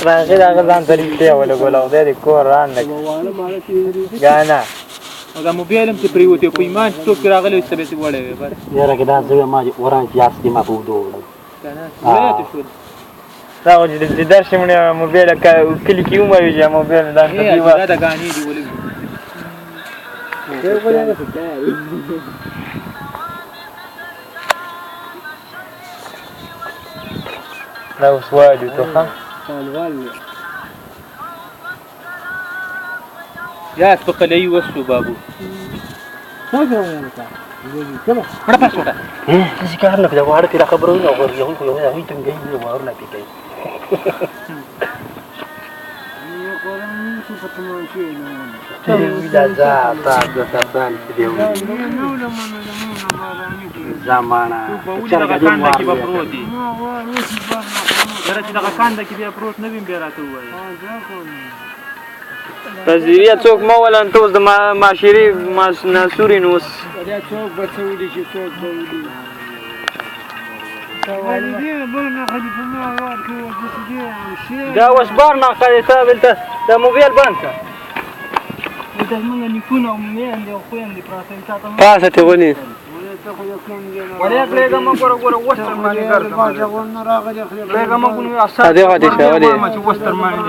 راغی دغه ځان ته رښتیا ولګول او دی د کور رانده ګانا او دا موبایل هم چې پرېوتی په ایمان چې څوک پرې راغلی وي طبیعت یې وړی وي بس یاره که دا زه ما وران چې یاست ما په ودو وړم ولایت شول دا خو چې د درس مونږ موبایل کلي کې وموي چې موبایل دا دا د ګانې دي ولې دا اوس وایي ته ښه یا په قلعي وسو بابو مړه پاس وټه چې کار نه کوي واړه تیرا خبرونه او ورځون خو نه وي څنګه یې واره نه پکې دا تاسو دی زمانہ چرګه کانده کې به پروت دي یاره چې دغه کانده کې بیا پروت نه ویم بیا راته ووایي تزیریه څوک مه ولن ته اوس د معاشري ناسوري نو اوس څوک به څه ولي چې څوک به ولي دا اوس بار ناقضې ته دلته دا موبایل بند کړه دا زمونږ نیکونه او میندې او خویندې پراته وي تا ته پاسه ته ونیس ولې پرېږده مه ګوره اوس تر مانې ګرځه هغه دې شه ولې چې اوس تر مانې